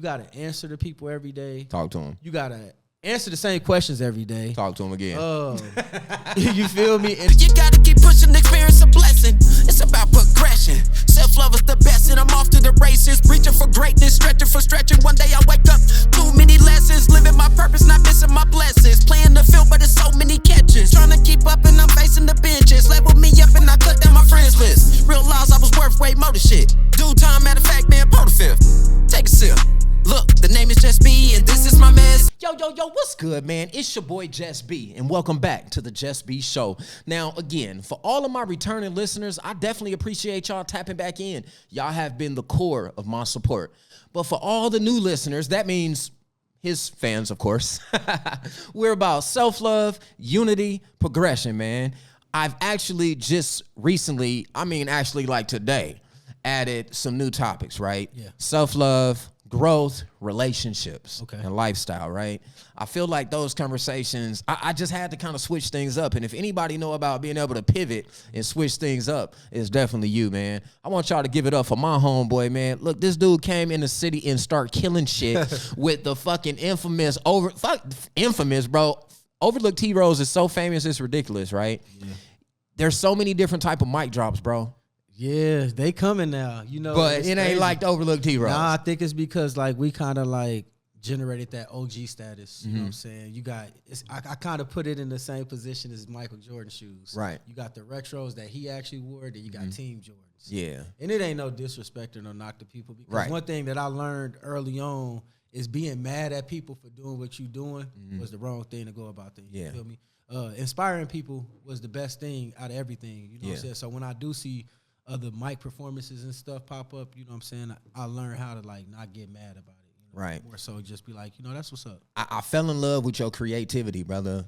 You got to answer to people every day. Talk to them. You got to answer the same questions every day. Talk to them again. You feel me? And you got to keep pushing, experience a blessing. It's about progression. Self-love is the best, and I'm off to the races. Reaching for greatness, stretching for stretching. One day I wake up, too many lessons. Living my purpose, not missing my blessings. Playing the field, but it's so many catches. Trying to keep up, and I'm facing the benches. Level me up, and I cut down my friends list. Realize I was worth way more than shit. Due time, matter of fact, man, po the fifth. Take a sip. Look, the name is JusB, and this is my mess. Yo, what's good, man? It's your boy JusB, and welcome back to the JusB Show. Now, again, for all of my returning listeners, I definitely appreciate y'all tapping back in. Y'all have been the core of my support. But for all the new listeners, that means his fans, of course. We're about self-love, unity, progression, man. I've actually just recently, actually like today, added some new topics, right? Yeah. Self-love, growth, relationships, okay, and lifestyle, right? I feel like those conversations, I just had to kind of switch things up. And if anybody know about being able to pivot and switch things up, it's definitely you, man. I want y'all to give it up for my homeboy, man. Look, this dude came in the city and start killing shit with the fucking infamous, bro. Overlooked T-Rose is so famous, it's ridiculous, right? Yeah. There's so many different type of mic drops, bro. Yeah, they coming now, you know. But it ain't like the Overlooked T-Rose. Nah, I think it's because like we kind of like generated that OG status. You know what I'm saying? You got, I kind of put it in the same position as Michael Jordan shoes. Right. You got the retros that he actually wore, then you got Team Jordans. Yeah. And it ain't no disrespect or no knock to people, because one thing that I learned early on is being mad at people for doing what you doing was the wrong thing to go about things. You feel me? Inspiring people was the best thing out of everything. You know what I'm saying? So when I do see other mic performances and stuff pop up, you know what I'm saying, I learned how to like not get mad about it. You know? Right. More so just be like, you know, that's what's up. I fell in love with your creativity, brother,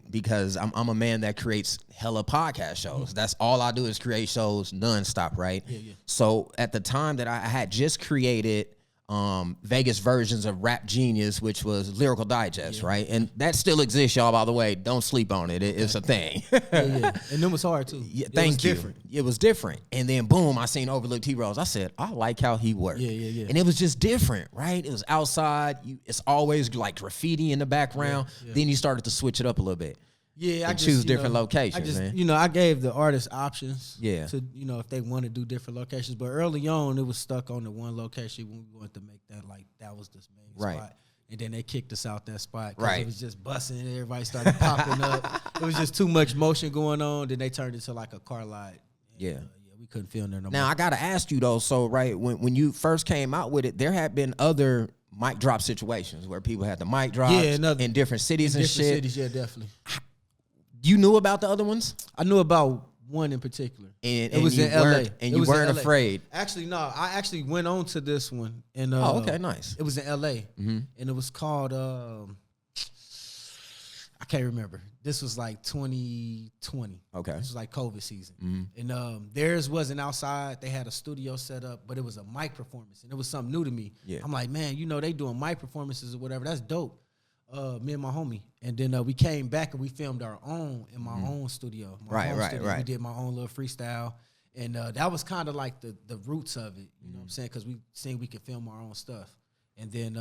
because I'm a man that creates hella podcast shows. That's all I do is create shows nonstop, right? Yeah. So at the time that I had just created Vegas versions of Rap Genius, which was Lyrical Digest, right? And that still exists, y'all, by the way. Don't sleep on it. It's a thing. Yeah. And it was hard, too. Yeah, thank you. Different. It was different. And then, boom, I seen Overlooked T-Rose. I said, I like how he worked. Yeah. And it was just different, right? It was outside. It's always like graffiti in the background. Yeah. Then you started to switch it up a little bit. Yeah, I choose different locations, man. You know, I gave the artists options. Yeah. To, you know, if they want to do different locations. But early on, it was stuck on the one location when we wanted to make that like that was the main spot. And then they kicked us out that spot because it was just busting. Everybody started popping up. It was just too much motion going on. Then they turned into like a car lot. And, we couldn't film there no more. Now, I got to ask you, though. So, right, when you first came out with it, there had been other mic drop situations where people had the mic drops in different cities and shit. Different cities, yeah, definitely. You knew about the other ones? I knew about one in particular. And it was in LA. And you weren't afraid? Actually, no. I actually went on to this one. And, okay, nice. It was in LA. And it was called, I can't remember. This was like 2020. Okay. This was like COVID season. And theirs wasn't outside. They had a studio set up, but it was a mic performance. And it was something new to me. Yeah. I'm like, man, you know, they doing mic performances or whatever. That's dope. Me and my homie, and then we came back and we filmed our own in my own studio. Right. We did my own little freestyle, and that was kind of like the roots of it. You know what I'm saying? Because we seen we could film our own stuff, and then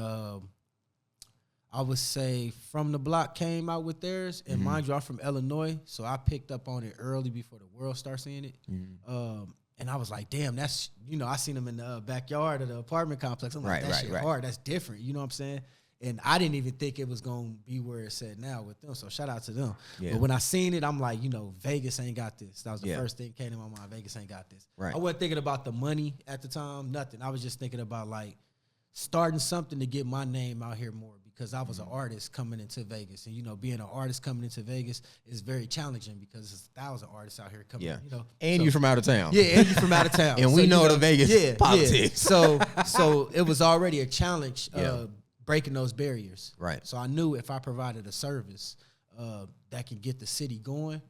I would say From the Block came out with theirs, and mind you, I'm from Illinois, so I picked up on it early before the world started seeing it. And I was like, damn, that's, you know, I seen them in the backyard of the apartment complex. I'm like, that shit hard. That's different. You know what I'm saying? And I didn't even think it was going to be where it's at now with them. So shout out to them. Yeah. But when I seen it, I'm like, you know, Vegas ain't got this. That was the first thing that came to my mind. Vegas ain't got this. Right. I wasn't thinking about the money at the time, nothing. I was just thinking about like starting something to get my name out here more, because I was an artist coming into Vegas. And, you know, being an artist coming into Vegas is very challenging because there's 1,000 artists out here coming, you know. And so, you from out of town. Yeah, and you from out of town. And so, we know the Vegas politics. Yeah. So it was already a challenge breaking those barriers. Right. So I knew if I provided a service that could get the city going,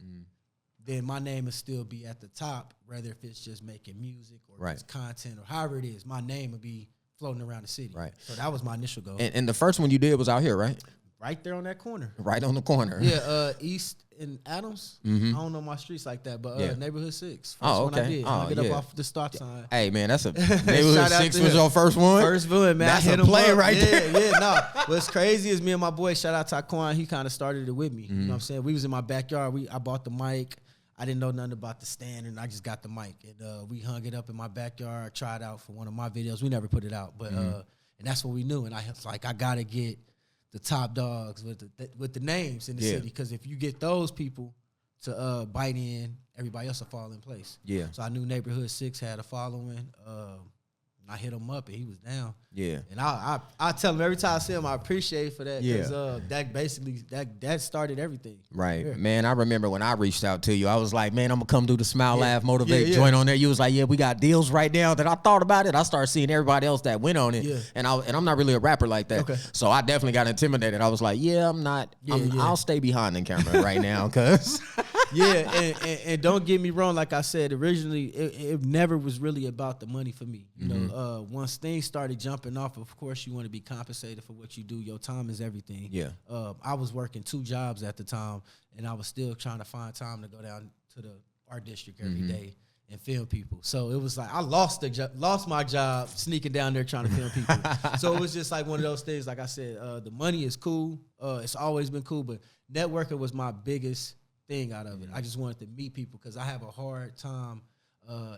then my name would still be at the top, whether if it's just making music or it's content or however it is, my name would be floating around the city. Right. So that was my initial goal. And the first one you did was out here, right? right there on that corner. Right on the corner. Yeah, East and Adams. I don't know my streets like that, but Neighborhood 6. First one I did. I get up off the start sign. Hey, man, that's a Neighborhood 6 was your first one? First one, man. That's a play right there. Yeah, no. What's crazy is me and my boy, shout out Taquan, he kind of started it with me. You know what I'm saying? We was in my backyard. I bought the mic. I didn't know nothing about the stand, and I just got the mic. And we hung it up in my backyard, tried out for one of my videos. We never put it out, but and that's what we knew. And I was like, I got to get the top dogs with the names in the city, because if you get those people to bite in, everybody else will fall in place. Yeah. So I knew Neighborhood 6 had a following. I hit him up and he was down. Yeah. And I tell him every time I see him, I appreciate for that. Because that basically that started everything. Right. Yeah. Man, I remember when I reached out to you, I was like, man, I'm gonna come do the Smile Laugh Motivate joint on there. You was like, yeah, we got deals right now. That I thought about it. I started seeing everybody else that went on it. Yeah. And I'm not really a rapper like that. Okay. So I definitely got intimidated. I was like, I'm not I'll stay behind the camera right now, cause and don't get me wrong, like I said, originally it never was really about the money for me. You know, once things started jumping off, of course you want to be compensated for what you do. Your time is everything. Yeah. I was working 2 jobs at the time, and I was still trying to find time to go down to the art district every day and film people. So it was like I lost my job sneaking down there trying to film people. So it was just like one of those things. Like I said, the money is cool. It's always been cool, but networking was my biggest thing out of it. I just wanted to meet people because I have a hard time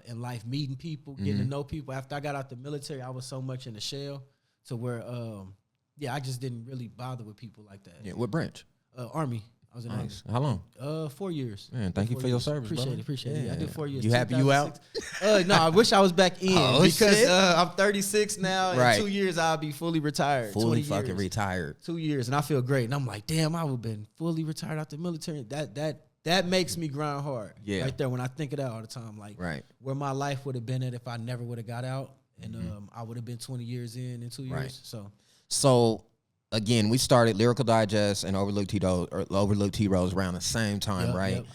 in life meeting people, getting to know people. After I got out the military, I was so much in the shell to where I just didn't really bother with people like that. Yeah, what branch? Army. I was in Army. How long? 4 years. Man, thank you for your service, Appreciate it. Yeah, I did 4 years. You happy you out? No, I wish I was back in because I'm 36 now. Right. In 2 years, I'll be fully retired. Fully fucking retired. 2 years, and I feel great. And I'm like, damn, I would have been fully retired out the military. That makes me grind hard. Yeah. Right there when I think of that all the time. Like where my life would have been at if I never would have got out. And I would have been 20 years in 2 years. So again, we started Lyrical Digest and Overlooked T-Rose around the same time, right? Yep.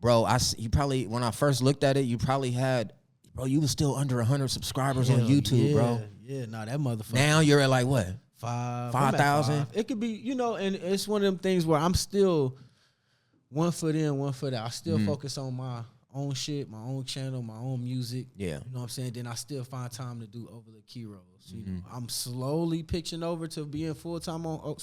Bro, you probably, when I first looked at it, you probably had, you was still under 100 subscribers on YouTube, bro. Yeah, that motherfucker. Now you're at like what? 5,000? It could be, and it's one of them things where I'm still 1 foot in, 1 foot out. I still focus on my own shit, my own channel, my own music. Yeah. You know what I'm saying? Then I still find time to do Overlooked Heroes. You know, I'm slowly pitching over to being full-time on, on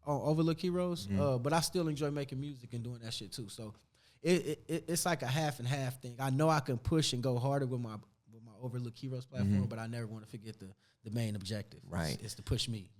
Overlooked Heroes. But I still enjoy making music and doing that shit too. So it's like a half and half thing. I know I can push and go harder with my Overlooked Heroes platform, but I never want to forget the main objective. Right. It's to push me,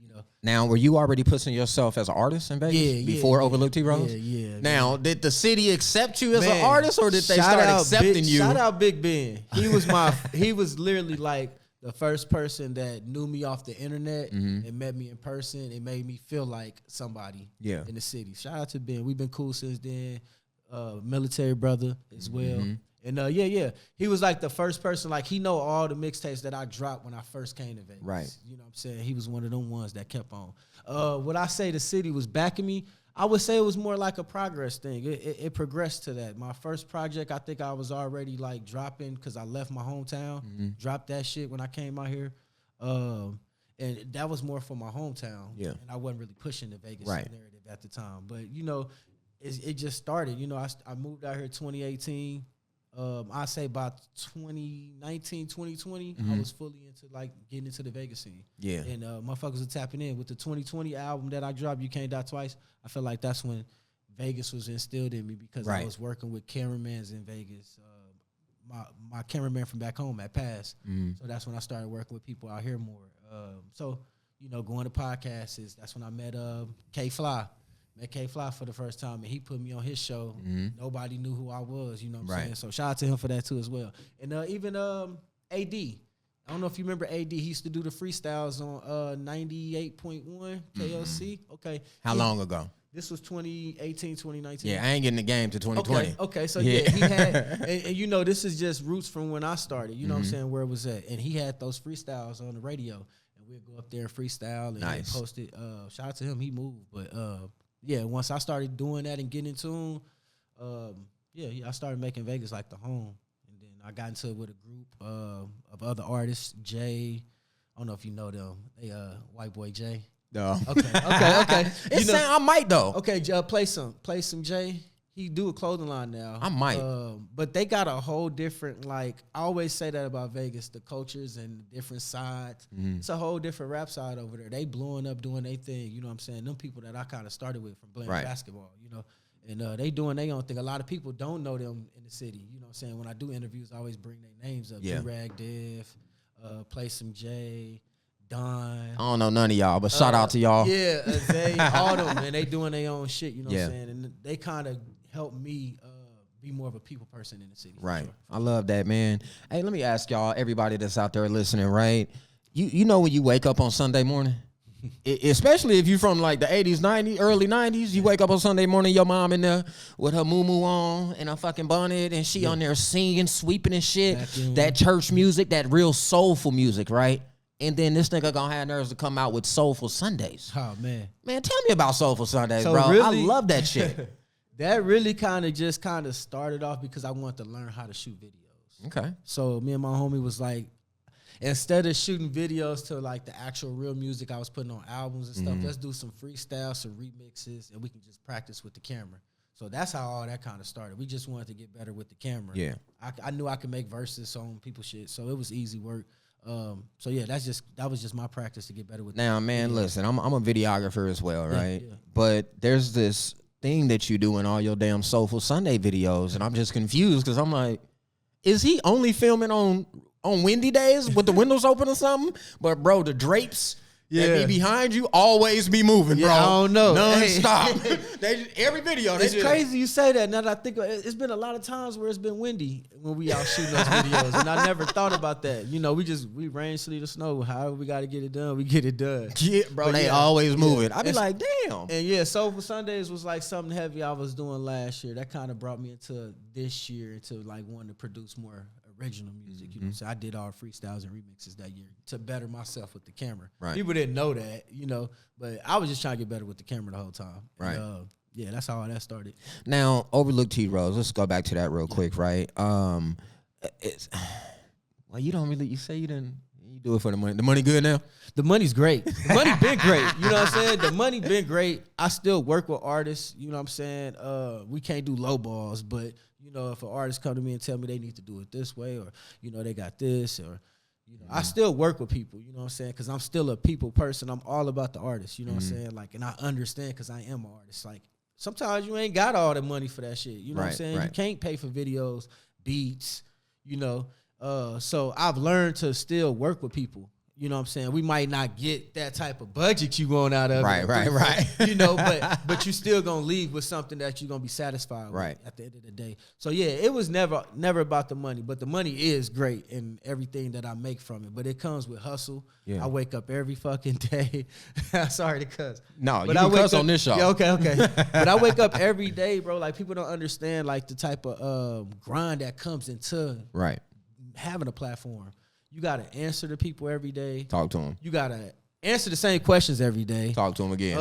Now, were you already pushing yourself as an artist in Vegas before Overlooked Heroes? Yeah. Now, did the city accept you as an artist, or did they start accepting you? Shout out Big Ben. He was he was literally like the first person that knew me off the internet and met me in person. It made me feel like somebody in the city. Shout out to Ben. We've been cool since then. Military brother as well. And he was like the first person, like he know all the mixtapes that I dropped when I first came to Vegas. Right. You know what I'm saying? He was one of them ones that kept on. Would I say the city was backing me? I would say it was more like a progress thing. It progressed to that. My first project, I think I was already like dropping because I left my hometown, dropped that shit when I came out here. And that was more for my hometown. Yeah. And I wasn't really pushing the Vegas narrative at the time. But, it just started. I moved out here 2018. I say about 2019, 2020, I was fully into like getting into the Vegas scene. Yeah. And motherfuckers were tapping in with the 2020 album that I dropped, You Can't Die Twice. I feel like that's when Vegas was instilled in me because I was working with cameramans in Vegas. My cameraman from back home had passed. So that's when I started working with people out here more. Going to podcasts, that's when I met K-Fly. Met K-Fly for the first time, and he put me on his show. Nobody knew who I was, you know what I'm saying? So shout out to him for that too as well. And even AD. I don't know if you remember AD. He used to do the freestyles on 98.1 KLC. Okay. How long ago? This was 2018, 2019. Yeah, I ain't getting the game to 2020. Okay, so he had, and this is just roots from when I started, you know what I'm saying, where it was at. And he had those freestyles on the radio, and we'd go up there and freestyle and post it. Shout out to him, he moved. But once I started doing that and getting in tune, I started making Vegas like the home. And then I got into it with a group of other artists, Jay. I don't know if you know them. They White Boy Jay. No. Okay. I might though. Okay, play some Jay. He do a clothing line now. I might. But they got a whole different, like, I always say that about Vegas, the cultures and the different sides. Mm-hmm. It's a whole different rap side over there. They blowing up, doing their thing. You know what I'm saying? Them people that I kind of started with from playing basketball, you know. And they doing their own thing. A lot of people don't know them in the city. You know what I'm saying? When I do interviews, I always bring their names up. Yeah. D-Rag Dev, Play Some J, Don. I don't know none of y'all, but shout out to y'all. Yeah, they, all them, man. They doing their own shit, you know what I'm saying? And they kind of help me be more of a people person in the city. Right. Sure. I love that, man. Hey, let me ask y'all, everybody that's out there listening, right? You know when you wake up on Sunday morning? Especially if you're from like the 80s, 90s, early 90s, you wake up on Sunday morning, your mom in there with her moo-moo on and a fucking bonnet, and she on there singing, sweeping and shit. That church music, that real soulful music, right? And then this nigga gonna have nerves to come out with Soulful Sundays. Oh, man. Man, tell me about Soulful Sundays, bro. Really, I love that shit. That really kind of started off because I wanted to learn how to shoot videos. Okay. So me and my homie was like, instead of shooting videos to like the actual real music I was putting on albums and stuff, let's do some freestyles, some remixes, and we can just practice with the camera. So that's how all that kind of started. We just wanted to get better with the camera. Yeah. I knew I could make verses on people shit, so it was easy work. So yeah, that was just my practice to get better with. Now, man, listen, I'm a videographer as well, right? Yeah. But there's this thing that you do in all your damn Soulful Sunday videos, and I'm just confused because I'm like, is he only filming on windy days with the windows open or something? But bro, the drapes that be behind you always be moving, bro. I don't know. Non-stop. Every video. It's crazy you say that. Now that I think it's been a lot of times where it's been windy when we out shooting those videos, and I never thought about that. You know, we rain, sleet, or snow. However we got to get it done, we get it done. Yeah, bro. But they always moving. I be like, damn. And yeah, Soulful Sundays was like something heavy I was doing last year. That kind of brought me into this year to like wanting to produce more original music, you know. So I did all freestyles and remixes that year to better myself with the camera. Right. People didn't know that, you know, but I was just trying to get better with the camera the whole time. Right. And, yeah, that's how all that started. Now, Overlooked T-Rose, let's go back to that real quick, right? It's well, you say you didn't. You do it for the money. The money good now? The money's great. The money been great. You know what I'm saying? The money been great. I still work with artists. You know what I'm saying? We can't do low balls, but you know, if an artist come to me and tell me they need to do it this way, or you know they got this, or you know, I still work with people. You know what I'm saying? Because I'm still a people person. I'm all about the artist. You know what I'm saying? Like, and I understand because I am an artist. Like, sometimes you ain't got all the money for that shit. You know what I'm saying? You can't pay for videos, beats. You know. So I've learned to still work with people. You know what I'm saying? We might not get that type of budget you want out of it. Right. You know, but you still gonna leave with something that you're gonna be satisfied with at the end of the day. So yeah, it was never about the money, but the money is great and everything that I make from it. But it comes with hustle. Yeah. I wake up every fucking day. Sorry to cuss. No, but you can cuss on this show. Yeah, okay. But I wake up every day, bro. Like people don't understand like the type of grind that comes into having a platform. You got to answer to people every day. Talk to them. You got to answer the same questions every day. Talk to them again.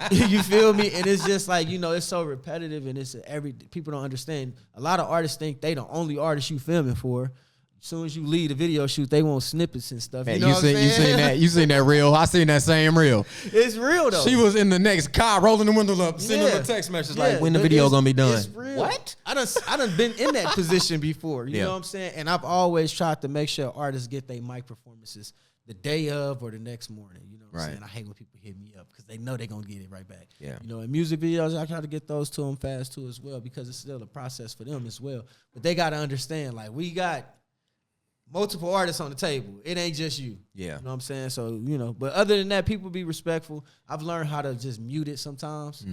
You feel me? And it's just like, you know, it's so repetitive and people don't understand. A lot of artists think they the only artist you filming for. As soon as you leave the video shoot, they want snippets and stuff. Man, you know what I'm saying? You seen that reel? I seen that same reel. It's real though. She was in the next car, rolling the windows up, sending them a text message like, when the video gonna be done? It's real. What? I done been in that position before. You know what I'm saying? And I've always tried to make sure artists get their mic performances the day of or the next morning. You know what I'm saying? I hate when people hit me up because they know they're gonna get it right back. Yeah. You know, in music videos, I try to get those to them fast too as well because it's still a process for them as well. But they gotta understand, like, we got multiple artists on the table. It ain't just you. Yeah. You know what I'm saying? So, you know, but other than that, people be respectful. I've learned how to just mute it sometimes,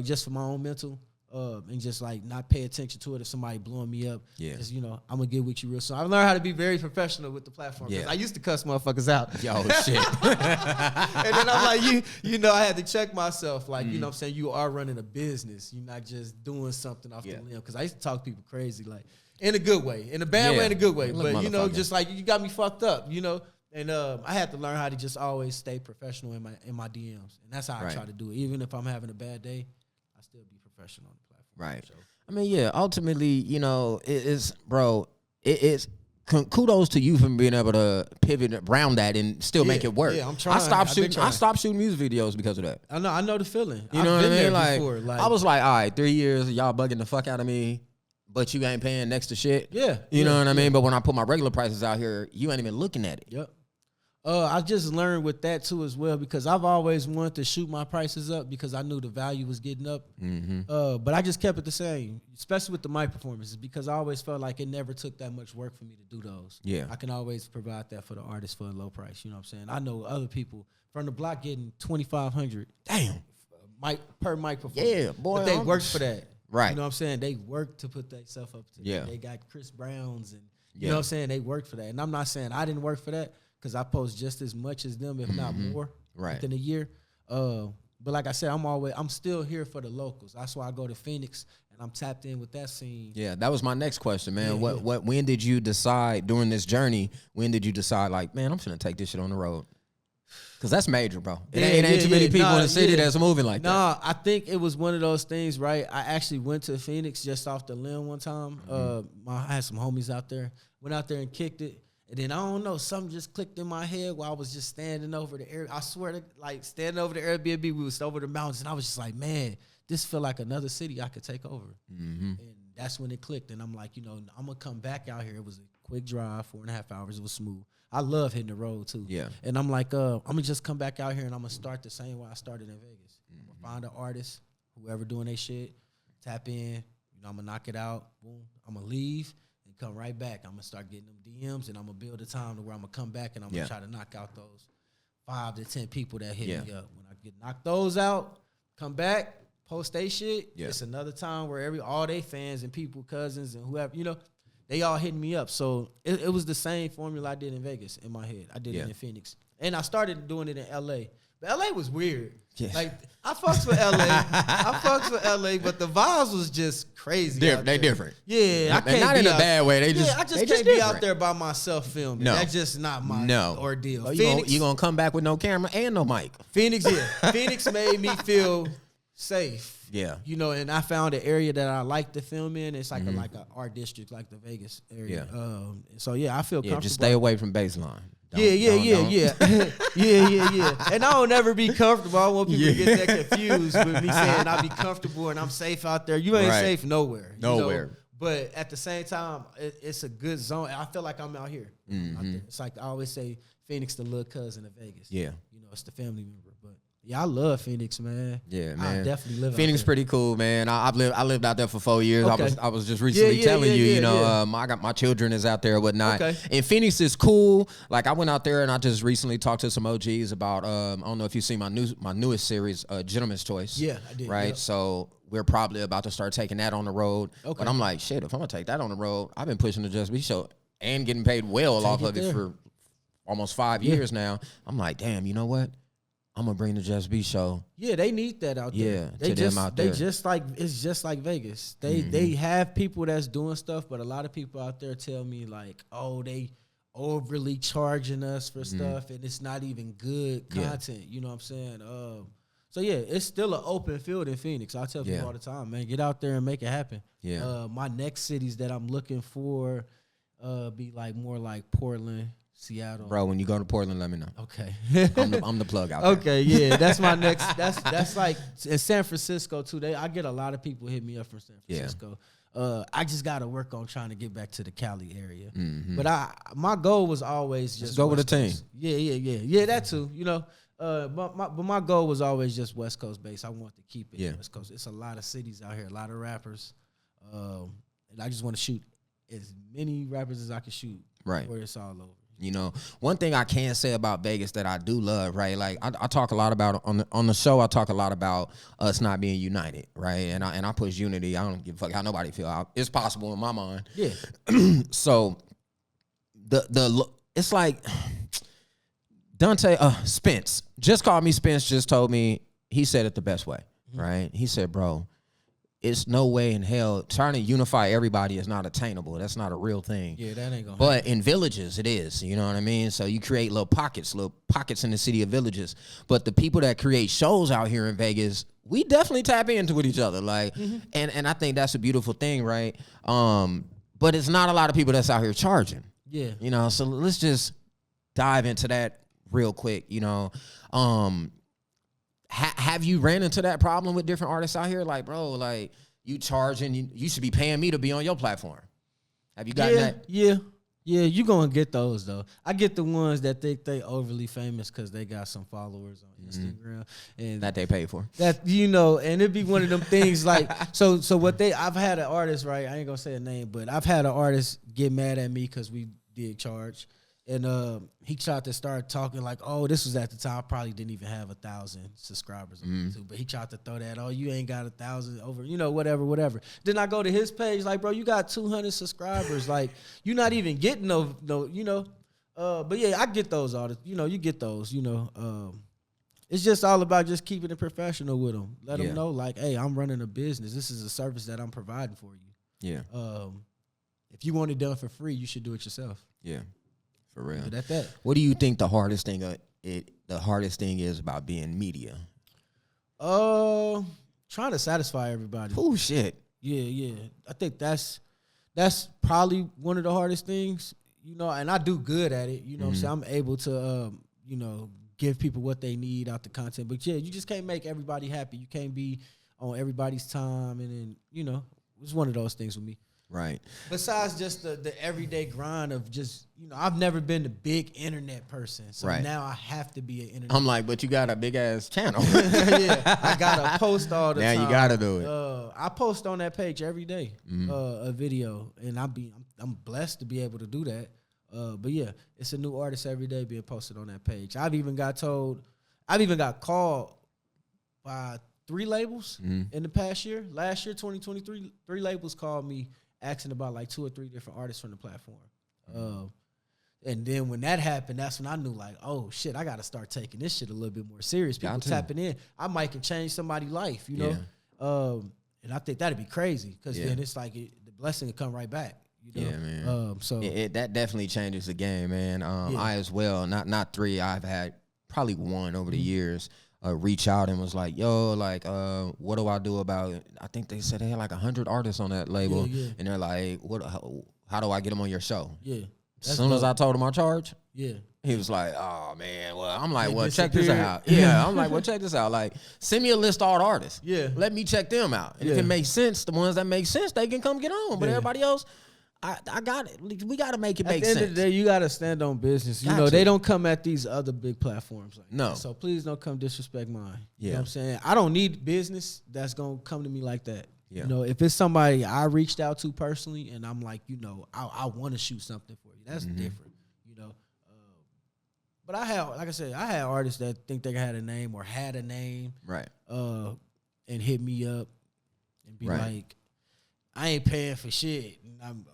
just for my own mental, and just like not pay attention to it if somebody blowing me up. Yeah. Just, you know, I'm gonna get with you real soon. I've learned how to be very professional with the platform. Yeah. I used to cuss motherfuckers out. Yo, shit. And then I'm like, you know, I had to check myself. Like, you know what I'm saying? You are running a business. You're not just doing something off the limb. Because I used to talk to people crazy, like, in a good way, in a bad way, in a good way. But, you know, just like you got me fucked up, you know. And I had to learn how to just always stay professional in my DMs. And that's how I try to do it. Even if I'm having a bad day, I still be professional on the platform. Right. So. I mean, yeah, ultimately, you know, it's kudos to you for being able to pivot around that and still make it work. Yeah, I'm trying. I stopped shooting music videos because of that. I know the feeling. You know what I mean? Like, I was like, all right, 3 years, y'all bugging the fuck out of me, but you ain't paying next to shit. Yeah. You know what I mean? But when I put my regular prices out here, you ain't even looking at it. Yep. I just learned with that too as well, because I've always wanted to shoot my prices up because I knew the value was getting up. But I just kept it the same, especially with the mic performances, because I always felt like it never took that much work for me to do those. Yeah. I can always provide that for the artist for a low price. You know what I'm saying? I know other people from the block getting $2,500. Damn. Per mic performance. Yeah, boy. But they worked for that. Right. You know what I'm saying? They worked to put themselves up to that. Yeah. They got Chris Browns and you know what I'm saying? They worked for that. And I'm not saying I didn't work for that, because I post just as much as them, if not more, within a year. But like I said, I'm still here for the locals. That's why I go to Phoenix and I'm tapped in with that scene. Yeah, that was my next question, man. When did you decide during this journey? When did you decide, like, man, I'm finna take this shit on the road? Because that's major, bro. It ain't too many people in the city that's moving like that. Nah, I think it was one of those things, right? I actually went to Phoenix just off the limb one time. I had some homies out there. Went out there and kicked it. And then, I don't know, something just clicked in my head while I was just standing over the air. I swear to, like, standing over the Airbnb, we was over the mountains, and I was just like, man, this feel like another city I could take over. And that's when it clicked. And I'm like, you know, I'm going to come back out here. It was a quick drive, 4.5 hours. It was smooth. I love hitting the road, too. Yeah. And I'm like, I'm going to just come back out here, and I'm going to start the same way I started in Vegas. I'm going to find an artist, whoever doing their shit, tap in. You know, I'm going to knock it out. Boom. I'm going to leave. Come right back. I'm gonna start getting them DMs, and I'm gonna build a time to where I'm gonna come back and I'm gonna try to knock out those 5 to 10 people that hit me up. When I get knocked those out, come back, post they shit. It's another time where all they fans and people, cousins and whoever, you know, they all hitting me up. So it was the same formula I did in Vegas in my head. I did it in Phoenix, and I started doing it in LA. But LA was weird. Yeah. Like, I fucks with LA. But the vibes was just crazy. They different. Yeah, I can't not in a bad way. I just can't be out there by myself filming. No. That's just not my ordeal. You gonna come back with no camera and no mic. Phoenix made me feel safe. Yeah. You know, and I found an area that I like to film in. It's like a art district, like the Vegas area. So I feel comfortable. Just stay away from baseline. Yeah. And I don't ever be comfortable. I don't want people to get that confused with me saying I'll be comfortable and I'm safe out there. You ain't safe nowhere. Nowhere. You know? But at the same time, it's a good zone. I feel like I'm out here. Out there. It's like I always say, Phoenix, the little cousin of Vegas. Yeah. You know, it's the family member. But yeah, I love Phoenix, man. Yeah, man. I definitely live Phoenix out there. Pretty cool, man. I lived out there for 4 years. Okay. I was just recently telling you, I got my children is out there and whatnot. Okay. And Phoenix is cool. Like, I went out there and I just recently talked to some OGs about I don't know if you've seen my newest series, Gentleman's Choice. Yeah, I did. Right? Yep. So we're probably about to start taking that on the road. Okay. But I'm like, shit, if I'm gonna take that on the road, I've been pushing the JusB Show and getting paid well off of it for almost 5 years now. I'm like, damn, you know what? I'm gonna bring the JusB Show. Yeah, they need that out there. Yeah, them out there. They just like it's just like Vegas. They have people that's doing stuff, but a lot of people out there tell me like, oh, they overly charging us for stuff, and it's not even good content. You know what I'm saying? So yeah, it's still an open field in Phoenix. I tell people all the time, man, get out there and make it happen. Yeah. My next cities that I'm looking for be like more like Portland, Seattle. Bro, when you go to Portland, let me know. Okay. I'm the plug out there. Okay, yeah. That's my next that's like in San Francisco too. I get a lot of people hit me up from San Francisco. I just gotta work on trying to get back to the Cali area. But my goal was always just go with a team. Yeah, that too. You know. But my goal was always just West Coast based. I want to keep it West Coast. It's a lot of cities out here, a lot of rappers. And I just want to shoot as many rappers as I can shoot. Right. Where it's all over. You know, one thing I can say about Vegas that I do love, right? Like I talk a lot about on the show. I talk a lot about us not being united, right? And I push unity. I don't give a fuck how nobody feel. It's possible in my mind. Yeah. So it's like Dante Spence just called me. Spence just told me he said it the best way, right? He said, "Bro, it's no way in hell trying to unify everybody is not attainable. That's not a real thing. Yeah, that ain't gonna But happen. In villages, it is. You know what I mean? So you create little pockets in the city of villages. But the people that create shows out here in Vegas, we definitely tap into with each other. Like, and I think that's a beautiful thing, right? But it's not a lot of people that's out here charging. Yeah. You know, so let's just dive into that real quick. You know, have you ran into that problem with different artists out here? Like, bro, like you charging, you should be paying me to be on your platform. Have you gotten that? Yeah, you gonna get those though. I get the ones that think they overly famous because they got some followers on Instagram and that they pay for. That and it'd be one of them things like so what I've had an artist, right? I ain't gonna say a name, but I've had an artist get mad at me because we did charge. And he tried to start talking like, oh, this was at the time I probably didn't even have 1,000 subscribers on YouTube, but he tried to throw that, oh, you ain't got 1,000 over, whatever. Then I go to his page like, bro, you got 200 subscribers, like you're not even getting no. But yeah, I get those artists, you get those, It's just all about just keeping it professional with them. Let them know like, hey, I'm running a business. This is a service that I'm providing for you. Yeah. If you want it done for free, you should do it yourself. Yeah. For real. That. What do you think the hardest thing is about being media? Trying to satisfy everybody. Oh shit. Yeah. I think that's probably one of the hardest things, and I do good at it, what I'm saying? I'm able to give people what they need out the content. But yeah, you just can't make everybody happy. You can't be on everybody's time, and then, it's one of those things with me. Right. Besides just the everyday grind of just, I've never been a big internet person. So now I have to be an internet I'm like, but you got a big ass channel. Yeah. I got to post all the time. Now you got to do it. I post on that page every day, a video. And I'm blessed to be able to do that. But yeah, it's a new artist every day being posted on that page. I've even got called by 3 labels in the past year. Last year, 2023, 3 labels called me asking about like 2 or 3 different artists from the platform. And then when that happened, that's when I knew like, oh shit, I got to start taking this shit a little bit more serious. People tapping in. I might can change somebody's life, know? And I think that'd be crazy because then it's like the blessing will come right back. Yeah, man. So that definitely changes the game, man. I as well, not 3. I've had probably 1 over the years. Reach out and was like, yo, like, what do I do about it? I think they said they had like 100 artists on that label. And they're like, how do I get them on your show? Yeah. As soon as I told him I charge, he was like, oh, man, well, I'm like, well, check this out. Yeah, I'm like, well, check this out. Like, send me a list of all the artists. Yeah. Let me check them out. And if it makes sense, the ones that make sense, they can come get on. But everybody else, I got it. We got to make it make sense. At the end of the day, you got to stand on business. They don't come at these other big platforms like that. So please don't come disrespect mine. You know what I'm saying? I don't need business that's going to come to me like that. Yeah. If it's somebody I reached out to personally and I'm like, I want to shoot something for you. That's different, But I had artists that think they had a name or had a name. Right. And hit me up and be like, I ain't paying for shit. And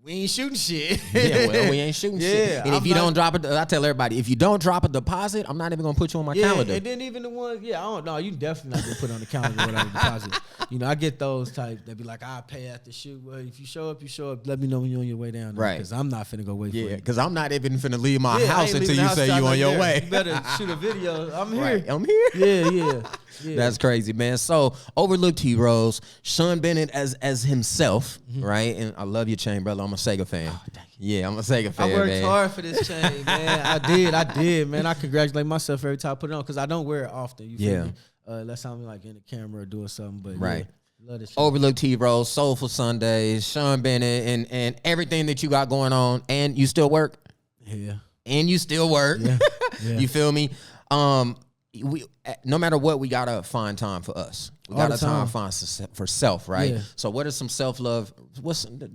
we ain't shooting shit. Yeah, well, we ain't shooting shit. And if you don't drop it, I tell everybody, if you don't drop a deposit, I'm not even going to put you on my calendar. And then even the ones, I don't know, you definitely not going to put on the calendar without a deposit. I get those types that be like, I'll pay after shoot. Well, if you show up, let me know when you're on your way down there. Right. Because I'm not finna go wait for you. Yeah, because I'm not even finna leave my house until you say you on your way. You better shoot a video. I'm here. Right. I'm here. Yeah. That's crazy, man. So, Overlooked Heroes, Sean Bennett as himself, right? And I love your chain, brother. I'm a Sega fan. Oh, yeah, I'm a Sega fan, I worked hard for this chain, man. I did, man. I congratulate myself every time I put it on because I don't wear it often. You feel me? Unless I'm like in the camera or doing something. But right. Love this Overlooked Heroes, Soulful Sundays, Sean Bennett, and everything that you got going on. And you still work? Yeah. And you still work. Yeah. You feel me? We no matter what, we gotta find time for us. We gotta find for self, right? Yeah. So what is some self-love?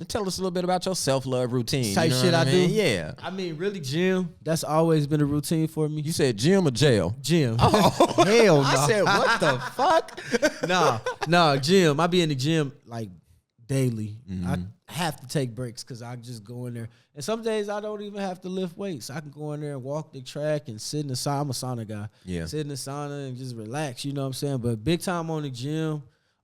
Tell us a little bit about your self-love routine. Type shit I do. Yeah. I mean, really, gym. That's always been a routine for me. You said gym or jail? Gym. Oh, hell no. I said, what the fuck? No, gym. I be in the gym like daily. I have to take breaks because I just go in there. And some days I don't even have to lift weights. I can go in there and walk the track and sit in the sauna. I'm a sauna guy. Yeah. Sit in the sauna and just relax, you know what I'm saying? But big time on the gym.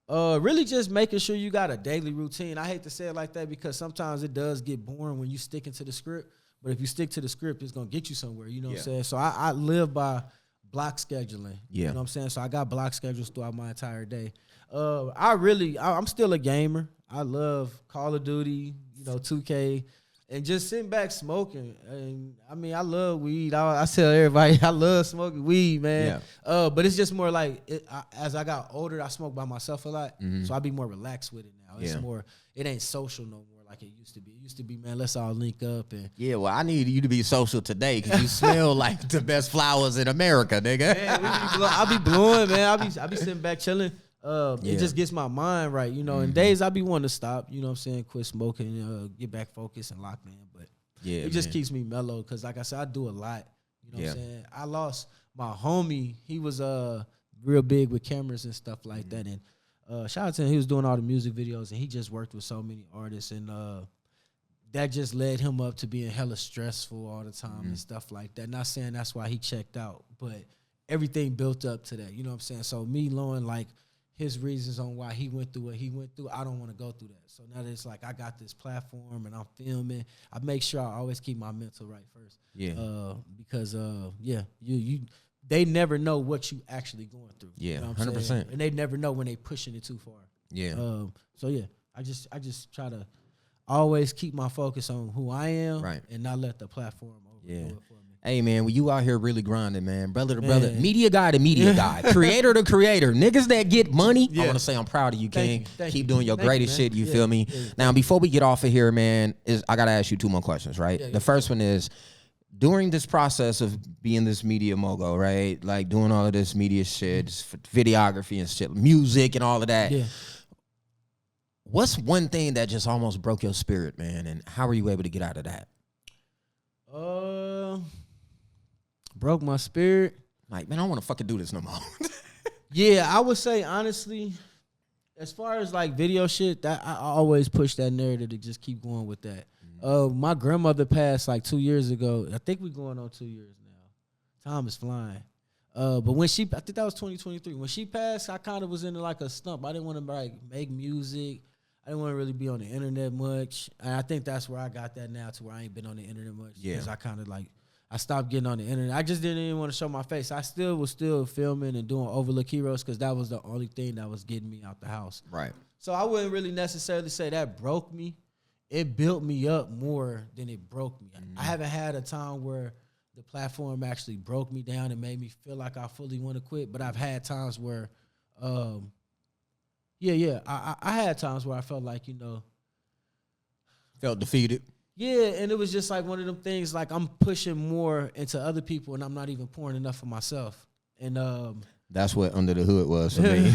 Really just making sure you got a daily routine. I hate to say it like that because sometimes it does get boring when you sticking to the script. But if you stick to the script, it's going to get you somewhere, you know what I'm saying? So I live by block scheduling. Yeah. You know what I'm saying? So I got block schedules throughout my entire day. I'm still a gamer. I love Call of Duty, 2K. and just sitting back smoking. And I mean, I love weed. I tell everybody I love smoking weed, man. Yeah. But it's just more like as I got older, I smoke by myself a lot, so I be more relaxed with it now. It's more. It ain't social no more like it used to be. It used to be, man, let's all link up and. Yeah, well, I need you to be social today because you smell like the best flowers in America, nigga. Man, I be blowing, man. I be sitting back chilling. It just gets my mind right, you know. And days I be wanting to stop, you know what I'm saying, quit smoking, get back focused and locked in. But it just keeps me mellow because, like I said, I do a lot. You know what I'm saying? I lost my homie. He was real big with cameras and stuff like that. And shout out to him. He was doing all the music videos, and he just worked with so many artists. And that just led him up to being hella stressful all the time and stuff like that. Not saying that's why he checked out, but everything built up to that. You know what I'm saying? So me knowing, like, his reasons on why he went through what he went through, I don't want to go through that. So now that it's like I got this platform and I'm filming, I make sure I always keep my mental right first. Yeah. Because they never know what you actually going through. Yeah, you know 100%. And they never know when they pushing it too far. Yeah. So yeah, I just try to always keep my focus on who I am, and not let the platform overdo it for me. Hey, man, when you out here really grinding, man, brother to brother, media guy to media guy, creator to creator, niggas that get money, I want to say I'm proud of you, King. Keep doing your greatest shit, you feel me? Now, before we get off of here, man, I got to ask you 2 more questions, right? The first one is, during this process of being this media mogul, right, like doing all of this media shit, videography and shit, music and all of that, what's one thing that just almost broke your spirit, man, and how were you able to get out of that? Broke my spirit. Like, man, I don't want to fucking do this no more. Yeah, I would say, honestly, as far as like video shit, that I always push that narrative to just keep going with that. My grandmother passed like 2 years ago. I think we're going on 2 years now. Time is flying. But when I think that was 2023. When she passed, I kind of was in like a slump. I didn't want to like make music. I didn't want to really be on the internet much. And I think that's where I got that now, to where I ain't been on the internet much. Because I kind of like, I stopped getting on the internet. I just didn't even want to show my face. I was still filming and doing Overlook Heroes because that was the only thing that was getting me out the house. Right. So I wouldn't really necessarily say that broke me. It built me up more than it broke me. I haven't had a time where the platform actually broke me down and made me feel like I fully want to quit. But I've had times where, I had times where I felt like, felt defeated. Yeah, and it was just like one of them things, like I'm pushing more into other people and I'm not even pouring enough for myself. And that's what Under the Hood was for me.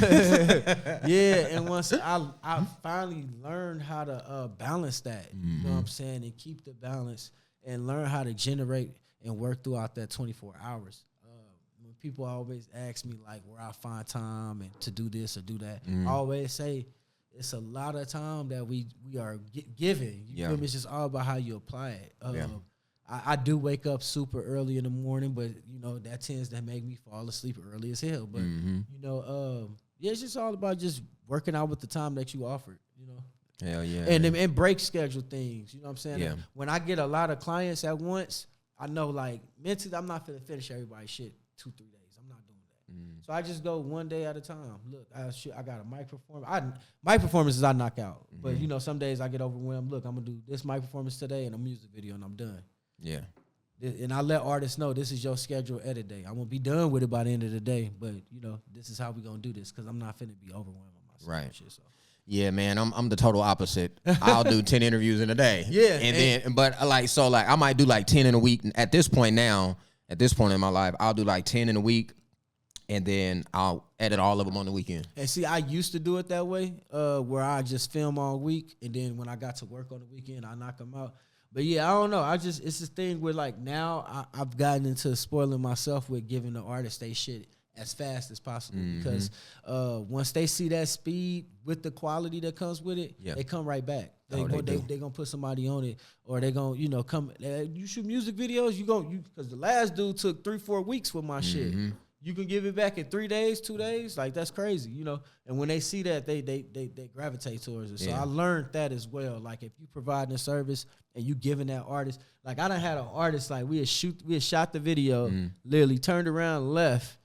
Yeah, and once I finally learned how to balance that, you know what I'm saying, and keep the balance and learn how to generate and work throughout that 24 hours. When people always ask me like where I find time and to do this or do that, I always say, it's a lot of time that we are given. You feel me? It's just all about how you apply it. I do wake up super early in the morning, but that tends to make me fall asleep early as hell. But it's just all about just working out with the time that you offered. Hell yeah. And break schedule things. You know what I'm saying? Yeah. When I get a lot of clients at once, I know like mentally I'm not gonna finish everybody's shit 2-3 days. I'm not doing that. So I just go one day at a time. Look, I got a mic performance. My performances I knock out. But some days I get overwhelmed. Look, I'm gonna do this mic performance today and a music video and I'm done. Yeah. And I let artists know this is your scheduled edit day. I'm gonna be done with it by the end of the day. But this is how we gonna do this because I'm not finna be overwhelmed with myself. Right. And shit, so. Yeah, man, I'm the total opposite. I'll do 10 interviews in a day. Yeah. But I might do like 10 in a week. At this point in my life, I'll do like 10 in a week, and then I'll edit all of them on the weekend. And see, I used to do it that way, where I just film all week, and then when I got to work on the weekend, I knock them out. But yeah, I don't know. It's this thing where like now I've gotten into spoiling myself with giving the artist they shit as fast as possible because once they see that speed with the quality that comes with it, they come right back. They gonna put somebody on it, or they gonna come. You shoot music videos, because the last dude took 3-4 weeks with my shit. You can give it back in 3 days, 2 days, like that's crazy, And when they see that, they gravitate towards it. So I learned that as well. Like if you providing a service and you giving that artist, like I done had an artist like we had shot the video, literally turned around, left.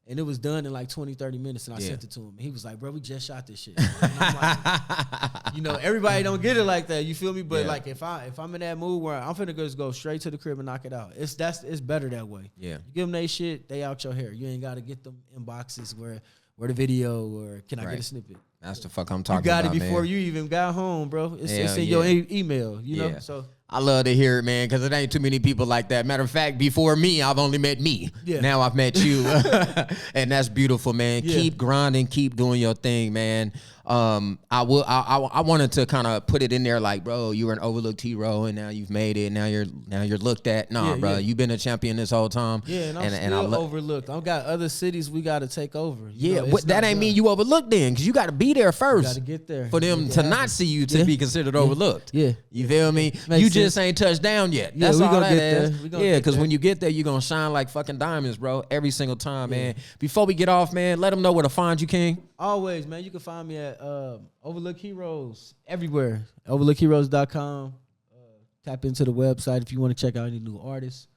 And it was done in like 20, 30 minutes, and I sent it to him. And he was like, bro, we just shot this shit. And I'm like, you know, everybody don't get it like that. You feel me? But like if I'm in that mood where I'm finna just go straight to the crib and knock it out. It's better that way. Yeah. You give them they shit, they out your hair. You ain't gotta get them inboxes where the video or can I get a snippet? That's the fuck I'm talking about. You got it before you even got home, bro. It's in your email, you know? So I love to hear it, man, because it ain't too many people like that. Matter of fact, before me, I've only met me. Yeah. Now I've met you. And that's beautiful, man. Yeah. Keep grinding, keep doing your thing, man. I wanted to kind of put it in there like, bro, you were an overlooked hero and now you've made it. Now you're looked at. Nah, bro, you've been a champion this whole time. Yeah, and I'm still overlooked. I've got other cities we got to take over. That ain't mean you overlooked then, because you got to be there first. You got to get there. For them to not see you to be considered overlooked. Yeah. You feel me? You just ain't touched down yet. That's all that is. Yeah, because when you get there, you're going to shine like fucking diamonds, bro, every single time, man. Before we get off, man, let them know where to find you, King. Always, man. You can find me at Overlook Heroes everywhere. Overlookheroes.com. Tap into the website if you want to check out any new artists.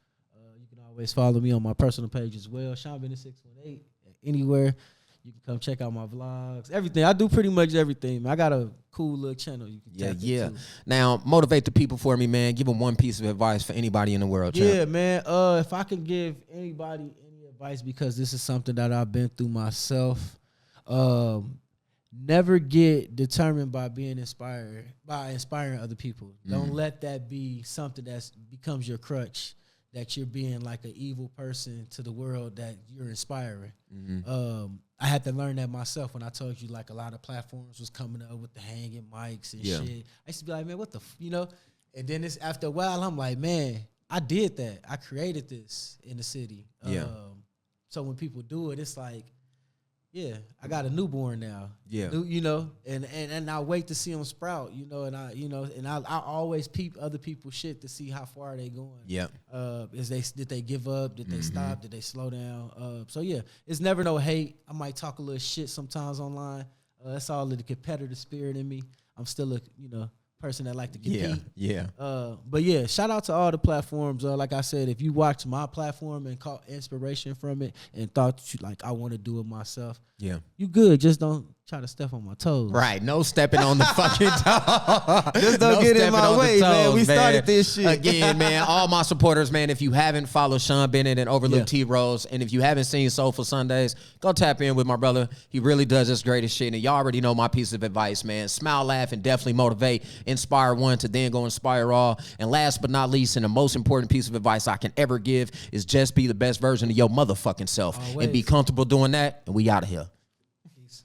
You can always follow me on my personal page as well. Sean Bennett 618 anywhere. You can come check out my vlogs. Everything. I do pretty much everything, man. I got a cool little channel you can tap into. Now, motivate the people for me, man. Give them one piece of advice for anybody in the world, champ. Yeah, man. If I can give anybody any advice, because this is something that I've been through myself, never get determined by being inspired, by inspiring other people. Don't let that be something that becomes your crutch, that you're being like an evil person to the world that you're inspiring. I had to learn that myself when I told you like a lot of platforms was coming up with the hanging mics and shit. I used to be like, man, what the, you know? And then it's after a while, I'm like, man, I did that. I created this in the city. So when people do it, it's like, I got a newborn now. You know, and I wait to see them sprout, you know, and I always peep other people's shit to see how far they going. Did they give up? Did they stop? Did they slow down? So it's never no hate. I might talk a little shit sometimes online. That's all of the competitive spirit in me. I'm still a, person that like to compete. But shout out to all the platforms. Like I said, if you watch my platform and caught inspiration from it and thought I want to do it myself, you good. Just don't try to step on my toes. Right. No stepping on the fucking toes. Just don't get in my way, man. We started this shit. Again, man, all my supporters, man, if you haven't followed Sean Bennett and Overlooked T-Rose, and if you haven't seen Soulful Sundays, go tap in with my brother. He really does this greatest shit, and y'all already know my piece of advice, man. Smile, laugh, and definitely motivate. Inspire one to then go inspire all. And last but not least, and the most important piece of advice I can ever give is just be the best version of your motherfucking self. Always. And be comfortable doing that, and we out of here. Peace.